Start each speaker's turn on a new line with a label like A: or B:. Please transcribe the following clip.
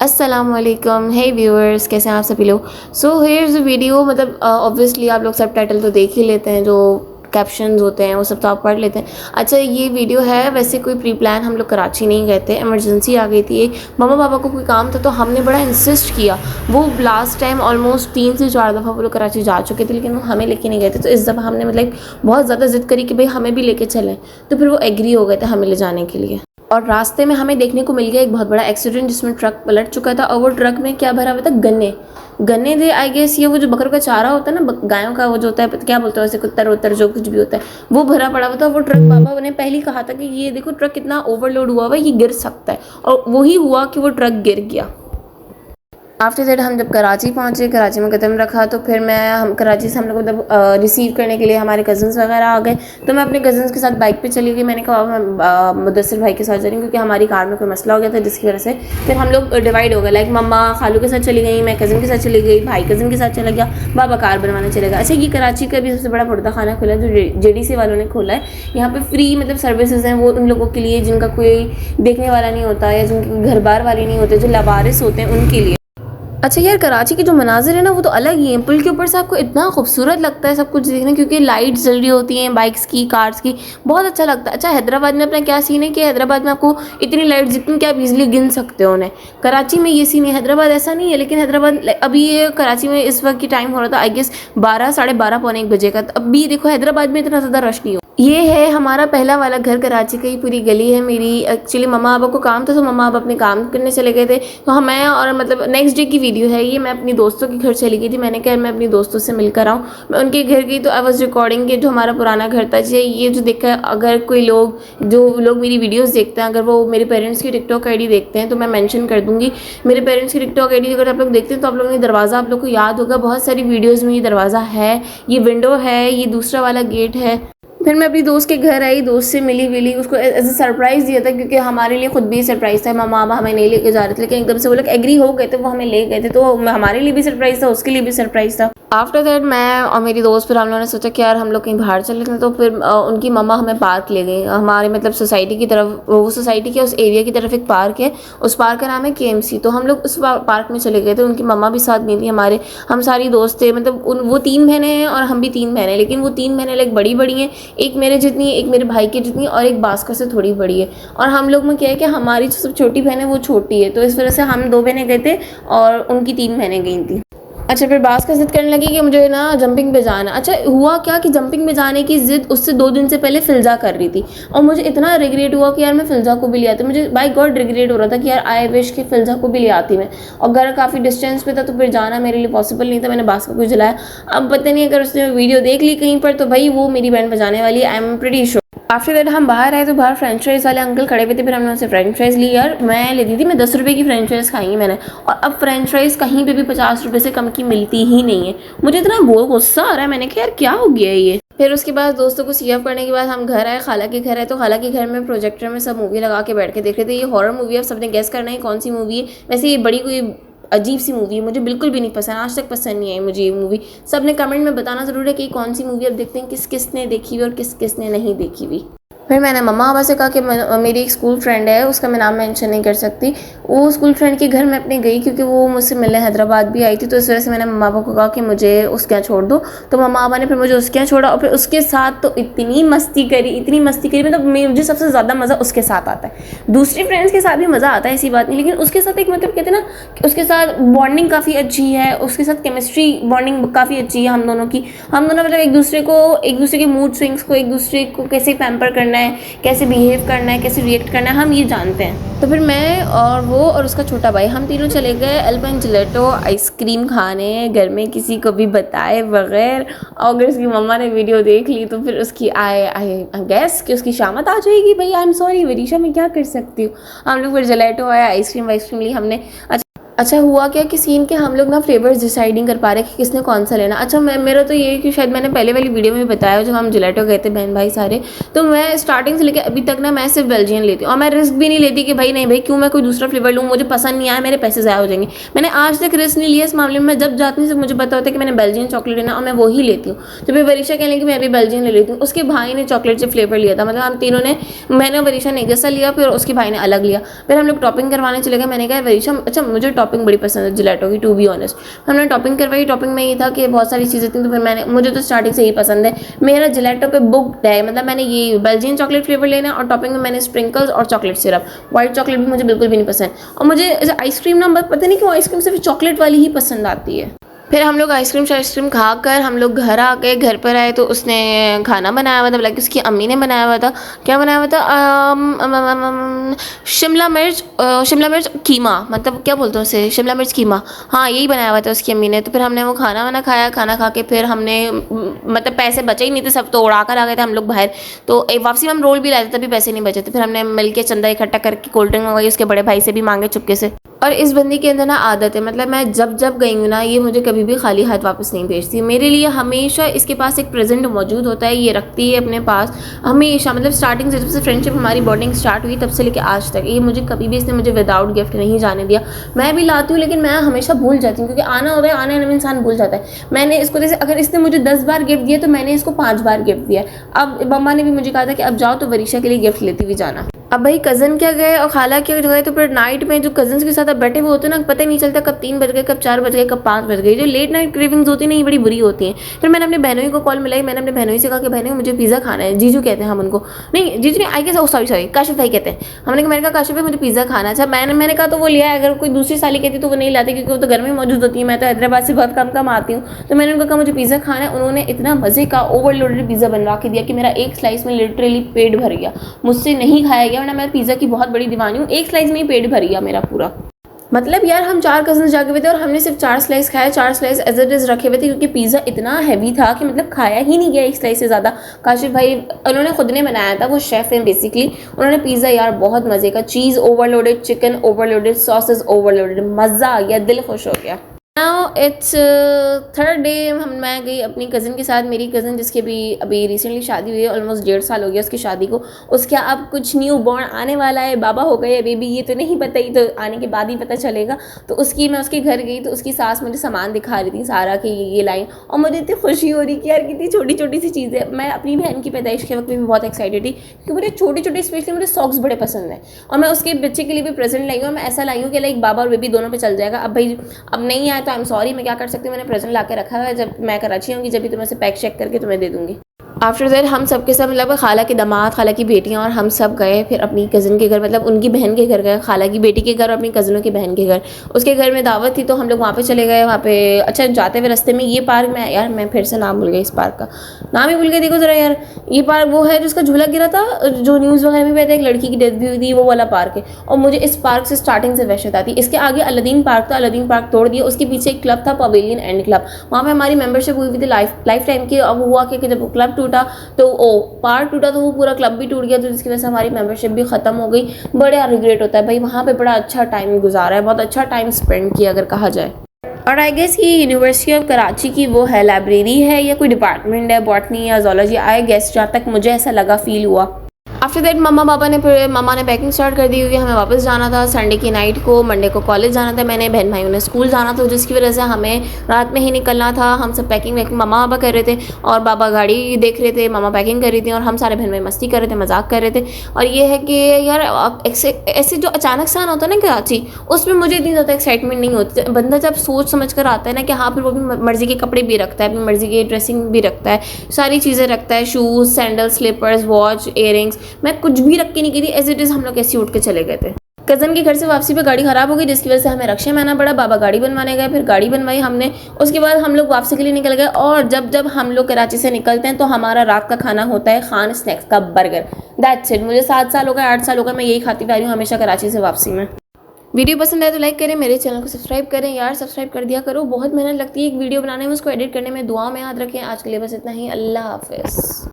A: अस्सलामुअलैकुम, हे व्यूअर्स, कैसे हैं आप सभी लोग। So here's a video. मतलब ऑब्वियसली आप लोग सब टाइटल तो देख ही लेते हैं, जो कैप्शंस होते हैं वो सब तो आप पढ़ लेते हैं। अच्छा, ये वीडियो है, वैसे कोई प्री प्लान हम लोग कराची नहीं गए थे, इमरजेंसी आ गई थी। एक मम्मा पापा को कोई काम था तो हमने बड़ा इंसिस्ट किया। वो लास्ट टाइम ऑलमोस्ट 3 से 4 दफ़ा वो लोग कराची जा चुके थे, लेकिन वो हमें लेके नहीं गए थे। तो इस दफ़ा हमने मतलब बहुत ज़्यादा ज़िद करी कि भाई हमें भी लेके चलें, तो फिर वो एग्री हो गए थे हमें ले जाने के लिए। और रास्ते में हमें देखने को मिल गया एक बहुत बड़ा एक्सीडेंट, जिसमें ट्रक पलट चुका था और वो ट्रक में क्या भरा हुआ था, गन्ने। गन्ने थे आई गेस, ये वो जो बकरों का चारा होता है ना, गायों का वो जो होता है, क्या बोलते हैं वैसे, कुत्तर उत्तर जो कुछ भी होता है, वो भरा पड़ा हुआ था। वो ट्रक, पापा ने पहले ही कहा था कि ये देखो ट्रक कितना ओवरलोड हुआ हुआ है, ये गिर सकता है। और वही हुआ कि वो ट्रक गिर गया। आफ्टर दैट हम जब कराची पहुँचे, कराची में कदम रखा, तो फिर हम कराची से हम लोग मतलब रिसीव करने के लिए हमारे कज़न्स वगैरह आ गए। तो मैं अपने कज़न्स के साथ बाइक पे चली गई। मैंने कहा मैं मुदस्सिर भाई के साथ जा रही हूँ, क्योंकि हमारी कार में कोई मसला हो गया था, जिसकी वजह से फिर हम लोग डिवाइड हो गए। लाइक मम्मा खालू के साथ चली गई, मैं कज़न के साथ चली गई, भाई कज़न के साथ चला गया, बाबा कार बनवाने चले गया। अच्छा, ये कराची का भी सबसे बड़ा मुर्दा खाना खुला है जो JDC वालों ने खोला है। यहाँ पे फ्री मतलब सर्विसेज हैं, वो उन लोगों के लिए जिनका कोई देखने वाला नहीं होता या जिनके घर बार वाले नहीं होते, जो लवारिस होते हैं, उनके लिए। अच्छा यार, कराची के जो मनाजिर है ना, वो तो अलग ही हैं। पुल के ऊपर से आपको इतना खूबसूरत लगता है सब कुछ देखना, क्योंकि लाइट्स जल रही होती हैं बाइक्स की, कार्स की, बहुत अच्छा लगता है। अच्छा, हैदराबाद में अपना क्या सीन है कि हैदराबाद में आपको इतनी लाइट जितनी कि आप इजीली गिन सकते हो उन्हें। कराची में ये सीन है, हैदराबाद ऐसा नहीं है। लेकिन हैदराबाद अभी ये कराची में इस वक्त की टाइम हो रहा था आई गेस 12, साढ़े 12, पौने 1 बजे का। अब भी देखो हैदराबाद में इतना ज़्यादा रश नहीं हो। ये है हमारा पहला वाला घर, कराची की पूरी गली है मेरी। एक्चुअली मम्मा पापा को काम था, तो मम्मा पापा अपने काम करने चले गए थे। तो मैं और मतलब नेक्स्ट डे की वीडियो है ये, मैं अपनी दोस्तों के घर चली गई थी। मैंने कहा मैं अपनी दोस्तों से मिलकर आऊँ, मैं उनके घर गई। तो आई वॉज रिकॉर्डिंग के जो हमारा पुराना घर था जी, ये जो देखा, अगर कोई लोग जो लोग मेरी वीडियोज़ देखते हैं, अगर वो मेरे पेरेंट्स की टिकटॉक ID देखते हैं तो मैं मेंशन कर दूँगी। मेरे पेरेंट्स की टिकटॉक ID अगर आप लोग देखते हैं तो आप लोगों ने दरवाज़ा, आप लोग को याद होगा, बहुत सारी वीडियोज़ में ये दरवाज़ा है, ये विंडो है, ये दूसरा वाला गेट है। फिर मैं अपनी दोस्त के घर आई, दोस्त से मिली, उसको एज अ सरप्राइज़ दिया था, क्योंकि हमारे लिए खुद भी सरप्राइज़ था। मम्मा पापा हमें नहीं लेके जा रहे थे, लेकिन एकदम से वो लोग एग्री हो गए थे, वो हमें ले गए थे। तो हमारे लिए भी सरप्राइज़ था, उसके लिए भी सरप्राइज़ था। आफ्टर दैट मैं और मेरी दोस्त, फिर हम लोगों ने सोचा कि यार हम लोग कहीं बाहर चले थे। तो फिर उनकी मम्मा हमें पार्क ले गई, हमारे मतलब सोसाइटी की तरफ। वो सोसाइटी के उस एरिया की तरफ एक पार्क है, उस पार्क का नाम है KMC। तो हम लोग उस पार्क में चले गए थे। उनकी मम्मा भी साथ में थी हमारे, हम सारी दोस्त थे। मतलब वो 3 बहनें हैं और हम भी 3 बहनें, लेकिन वो 3 बहनें लाइक बड़ी बड़ी हैं, एक मेरे जितनी, एक मेरे भाई की जितनी, और एक बास्कर से थोड़ी बड़ी है। और हम लोग में क्या है कि हमारी जो सब छोटी बहन है वो छोटी है, तो इस वजह से हम 2 बहनें गए थे और उनकी 3 बहनें गई थी। अच्छा, फिर बास का ज़िद करने लगी कि मुझे ना जंपिंग पे जाना। अच्छा, हुआ क्या कि जंपिंग पे जाने की ज़िद उससे 2 दिन से पहले फिल्जा कर रही थी, और मुझे इतना रिग्रेट हुआ कि यार मैं फिल्जा को भी ले आती। मुझे बाय गॉड रिग्रेट हो रहा था कि यार आई विश कि फिल्जा को भी ले आती मैं। और घर काफ़ी डिस्टेंस पे था, तो फिर जाना मेरे लिए पॉसिबल नहीं था। मैंने बास को जलाया। अब पता नहीं अगर उसने वीडियो देख ली कहीं पर, तो भाई वो मेरी बहन बजाने वाली है, I am pretty sure. After that हम बाहर आए तो बाहर फ्रेंच फ्राइज़ वाले अंकल खड़े हुए थे। फिर हमने उनसे फ्रेंच फ्राइज़ ली। यार मैं लेती थी, मैं 10 रुपये की फ्रेंच फ्राइज़ खाई मैंने, और अब फ्रेंच फ्राइज़ कहीं पे भी 50 रुपये से कम की मिलती ही नहीं है। मुझे इतना बहुत गुस्सा आ रहा है, मैंने कहा यार क्या हो गया ये। फिर उसके बाद दोस्तों को सी ऑफ करने के बाद हम घर आए, खाला के घर आए। तो खाला के घर में प्रोजेक्टर में सब मूवी लगा के बैठ के देख रहे थे। ये हॉरर मूवी है, अब सबने गेस करना है कौन सी मूवी है। वैसे ये बड़ी कोई अजीब सी मूवी है, मुझे बिल्कुल भी नहीं पसंद, आज तक पसंद नहीं आई मुझे ये मूवी। सब ने कमेंट में बताना ज़रूर है कि कौन सी मूवी। अब देखते हैं किस किस ने देखी हुई और किस किस ने नहीं देखी हुई। फिर मैंने मम्मा पापा से कहा कि मेरी एक स्कूल फ्रेंड है, उसका मैं नाम मेंशन नहीं कर सकती, वो स्कूल फ्रेंड के घर में अपने गई, क्योंकि वो मुझसे मिलने हैदराबाद भी आई थी। तो इस वजह से मैंने मम्मा पापा को कहा कि मुझे उसके यहाँ छोड़ दो। तो मम्मा पापा ने फिर मुझे उसके यहाँ छोड़ा, और फिर उसके साथ तो इतनी मस्ती करी, मतलब मुझे सबसे ज़्यादा मज़ा उसके साथ आता है। दूसरी फ्रेंड्स के साथ भी मज़ा आता है, ऐसी बात नहीं, लेकिन उसके साथ एक मतलब कहते हैं ना कि उसके साथ बॉन्डिंग काफ़ी अच्छी है, उसके साथ केमिस्ट्री बॉन्डिंग काफ़ी अच्छी है हम दोनों की। हम दोनों मतलब एक दूसरे के मूड स्विंग्स को, एक दूसरे को कैसे पैम्पर करना है, कैसे बिहेव करना है, कैसे रिएक्ट करना है, हम ये जानते हैं। तो फिर मैं और वो और उसका छोटा भाई, हम तीनों चले गए अल्पेनजेलेटो आइसक्रीम खाने, घर में किसी को भी बताए बगैर। और अगर उसकी मम्मा ने वीडियो देख ली तो फिर उसकी आई गैस कि उसकी शामत आ जाएगी। भाई आई एम सॉरी वरीशा, मैं क्या कर सकती हूँ। हम लोग फिर जेलेटो आया, आइसक्रीम ली हमने। अच्छा, अच्छा हुआ क्या कि सीन के हम लोग ना फ्लेवर्स डिसाइड नहीं कर पा रहे कि किसने कौन सा लेना। अच्छा मेरा तो ये है कि शायद मैंने पहले वाली वीडियो में बताया जब हम जिलेटो गए थे बहन भाई सारे, तो मैं स्टार्टिंग से लेकर अभी तक ना मैं सिर्फ बेल्जियन लेती हूँ और मैं रिस्क भी नहीं लेती कि भाई नहीं भाई क्यों मैं कोई दूसरा फ्लेवर लूँ, मुझे पसंद नहीं आया मेरे पैसे ज़ाया हो जाएंगे। मैंने आज तक रिस्क नहीं लिया इस मामले में। जब जाती हूँ सिर्फ मुझे पता होता है कि मैंने बेल्जियन चॉकलेट लेना और मैं वही लेती हूँ। जब मैं वरीशा कहने कि मैं भी बेल्जियन ले लेती हूँ, उसके भाई ने चॉकलेट से फ्लेवर लिया था, मतलब हम तीनों ने, मैंने वरीशा ने जैसा लिया फिर उसके भाई ने अलग लिया। फिर हम लोग टॉपिंग करवाने चले गए। मैंने कहा वरीशा अच्छा मुझे टॉपिंग बड़ी पसंद है जिलेटो की, टू बी ऑनेस्ट। हमने टॉपिंग करवाई। टॉपिंग में ये था कि बहुत सारी चीज़ें थी, तो फिर मैंने, मुझे तो स्टार्टिंग से ही पसंद है, मेरा जिलेटो पे बुक है, मतलब मैंने ये बेल्जियन चॉकलेट फ्लेवर लेना है और टॉपिंग में मैंने स्प्रिंकल्स और चॉकलेट सिरप। व्हाइट चॉकलेट भी मुझे बिल्कुल भी नहीं पसंद और मुझे आइसक्रीम ना पता नहीं क्यों आइसक्रीम सिर्फ चॉकलेट वाली ही पसंद आती है। फिर हम लोग आइसक्रीम खाकर हम लोग घर आ गए। घर पर आए तो उसने खाना बनाया हुआ था, मतलब उसकी अम्मी ने बनाया हुआ था। क्या बनाया हुआ था? शिमला मिर्च कीमा, मतलब क्या बोलते हैं उसे, शिमला मिर्च कीमा, हाँ यही बनाया हुआ था उसकी अम्मी ने। तो फिर हमने वो खाना वाना खाया। खाना खा के फिर हमने, मतलब पैसे बचे ही नहीं थे, सब तो उड़ा कर आ गए थे हम लोग बाहर। तो एक वापसी में हम रोल भी लाए थे तभी पैसे नहीं बचे थे। फिर हमने मिल के चंदा इकट्ठा करके कोल्ड ड्रिंक मंगाई, उसके बड़े भाई से भी मांगे चुपके से। और इस बंदी के अंदर ना आदत है, मतलब मैं जब जब गई हूँ ना ये मुझे कभी भी खाली हाथ वापस नहीं भेजती। मेरे लिए हमेशा इसके पास एक प्रेजेंट मौजूद होता है, ये रखती है अपने पास हमेशा, मतलब स्टार्टिंग से जब से फ्रेंडशिप हमारी बॉन्डिंग स्टार्ट हुई तब से लेकर आज तक ये मुझे कभी भी इसने मुझे विदाउट गिफ्ट नहीं जाने दिया। मैं भी लाती हूँ लेकिन मैं हमेशा भूल जाती हूँ, क्योंकि आना होता है, आने में इंसान भूल जाता है। मैंने इसको, जैसे अगर इसने मुझे 10 बार गिफ्ट दिया तो मैंने इसको 5 बार गिफ्ट दिया। अब मम्मा ने भी मुझे कहा था कि अब जाओ तो वरीशा के लिए गिफ्ट लेती हुई जाना। अब भाई कज़न क्या गए और खाला क्या गए, तो फिर नाइट में जो कज़न्स के साथ अब बैठे हुए होते हैं ना, पता ही नहीं चलता कब 3 बज गए, कब 4 बज गए, कब 5 बज गए। जो लेट नाइट क्रेविंग्स होती है ना ये बड़ी बुरी होती हैं। फिर मैंने अपने बहनों को कॉल मिलाई। मैंने अपने बहनों से कहा कि बहनों मुझे पिज़्ज़ा खाना है। जीजू कहते हैं हम उनको, नहीं जीजू नहीं, आई गेस सॉरी काशिफ भाई कहते हैं। मैंने कहा काशिफ भाई मुझे पिज़्ज़ा खाना है। अच्छा मैंने कहा तो वो लिया है, अगर कोई दूसरी साली कहती तो वो नहीं लाती क्योंकि वो तो घर में मौजूद होती है। मैं तो हैदराबाद से बहुत कम आती हूँ। तो मैंने उनको कहा मुझे पिज़्ज़ा खाना है। उन्होंने इतना मज़े का ओवरलोडेड पिज़्ज़ा बनवा के दिया कि मेरा एक स्लाइस में लिटरली पेट भर गया। मुझसे नहीं खाया गया, वरना मैं पिज़्ज़ा की बहुत बड़ी दीवानी हूँ। एक स्लाइस में ही पेट भर गया मेरा पूरा। मतलब यार हम 4 कज़न्स जाके हुए थे और हमने सिर्फ 4 स्लाइस खाया। 4 स्लाइस एज इट इज़ रखे हुए थे क्योंकि पिज़्ज़ा इतना हैवी था कि मतलब खाया ही नहीं गया एक स्लाइस से ज़्यादा। काशिफ भाई उन्होंने खुद ने बनाया था, वो शेफ़ हैं बेसिकली। उन्होंने पिज़्ज़ा यार बहुत मज़े का, cheese overloaded, chicken overloaded, sauces overloaded, मज़ा आ गया, दिल खुश हो गया। Now it's third day. मैं गई अपनी कज़न के साथ। मेरी कज़न जिसकी अभी रिसेंटली शादी हुई है, ऑलमोस्ट 1.5 साल हो गया उसकी शादी को। उसका अब कुछ न्यू बॉर्न आने वाला है, बाबा हो गए बेबी, ये तो नहीं पता, ही तो आने के बाद ही पता चलेगा। तो मैं उसके घर गई तो उसकी सास मुझे सामान दिखा रही थी सारा कि ये लाइन, और मुझे इतनी खुशी हो रही कि यार कितनी छोटी छोटी सी चीज़ें। मैं अपनी बहन की पैदाइश के वक्त भी बहुत एक्साइटेड थी क्योंकि मुझे छोटे छोटे स्पेशली मुझे सॉक्स बड़े पसंद हैं और मैं उसके बच्चे के लिए भी प्रेजेंट लाई हूँ। मैं ऐसा लाई हूँ कि लाइक बाबा और बेबी दोनों पे चल जाएगा। अब भाई अब नहीं आया तो आई एम सॉरी, मैं क्या कर सकती हूँ। मैंने प्रेजेंट ला के रखा हुआ है, जब मैं कराची आऊँगी जब भी तुम्हें से पैक चेक करके तुम्हें दे दूँगी। आफ्टर दैट हम सब के सब, मतलब खाला के दामाद, खाला की बेटियां और हम सब गए फिर अपनी कज़न के घर, मतलब उनकी बहन के घर गए, खाला की बेटी के घर और अपनी कज़नों की बहन के घर। उसके घर में दावत थी तो हम लोग वहाँ पे चले गए। वहाँ पे अच्छा जाते हुए रास्ते में ये पार्क में, यार मैं फिर से नाम भूल गई, इस पार्क का नाम ही भूल गई। देखो ज़रा यार, ये पार्क वो है जिसका झूला गिरा था, जो न्यूज़ वगैरह में भी आता है, एक लड़की की डेथ भी हुई थी, वो वाला पार्क है। और मुझे इस पार्क से स्टार्टिंग से वहशत आती। इसके आगे अलादीन पार्क था, अलादीन पार्क तोड़ दिया। उसके पीछे एक क्लब था, पवेलियन एंड क्लब, वहाँ पर हमारी मेंबरशिप हुई थी लाइफ टाइम की। अब हुआ कि जब क्लब टूटा तो पार्ट टूटा तो वो पूरा क्लब भी टूट गया, तो जिसकी वजह से हमारी मेंबरशिप भी ख़त्म हो गई। बड़ा रिग्रेट होता है भाई, वहाँ पे बड़ा अच्छा टाइम गुजारा है, बहुत अच्छा टाइम स्पेंड किया अगर कहा जाए। और आई गेस ये यूनिवर्सिटी ऑफ कराची की वो है, लाइब्रेरी है या कोई डिपार्टमेंट है, बॉटनी या जोलॉजी, आई गेस जहाँ तक मुझे ऐसा लगा, फील हुआ। आफ्टर दैट मम्मा ने पैकिंग स्टार्ट कर दी क्योंकि हमें वापस जाना था संडे की नाइट को, मंडे को कॉलेज जाना था, मैंने बहन भाइयों ने स्कूल जाना था, जिसकी वजह से हमें रात में ही निकलना था। हम सब पैकिंग मम्मा पापा कर रहे थे और बाबा गाड़ी देख रहे थे, मम्मा पैकिंग कर रही थी और हम सारे बहन भाई मस्ती कर रहे थे, मजाक कर रहे थे। और ये है कि यार ऐसे जो अचानक से आना होता है ना कराची, उसमें मुझे इतनी ज़्यादा एक्साइटमेंट नहीं होती। बंदा जब सोच समझ कर आता है ना कि हाँ, फिर वो भी मर्ज़ी के कपड़े भी रखता है, अपनी मर्ज़ी की ड्रेसिंग भी रखता है, सारी चीज़ें रखता है, shoes, sandal, slippers, watch, earrings. मैं कुछ भी रख के नहीं गई थी, एज इट इज़ हम लोग ऐसे उठ के चले गए थे। कज़न के घर से वापसी पे गाड़ी ख़राब हो गई, जिसकी वजह से हमें रक्षा में आना पड़ा। बाबा गाड़ी बनवाने गए, फिर गाड़ी बनवाई हमने। उसके बाद हम लोग वापसी के लिए निकल गए और जब हम लोग कराची से निकलते हैं तो हमारा रात का खाना होता है खान स्नैक्स का बर्गर। That's it. मुझे 7 साल हो गए, 8 साल हो गए, मैं यही खाती आ रही हूँ हमेशा कराची से वापसी में। वीडियो पसंद आए तो लाइक करें, मेरे चैनल को सब्सक्राइब करें यार, सब्सक्राइब कर दिया करो। बहुत मेहनत लगती है एक वीडियो बनाने में, उसको एडिट करने में। दुआ में याद रखें। आज के लिए बस इतना ही। अल्लाह हाफिज़।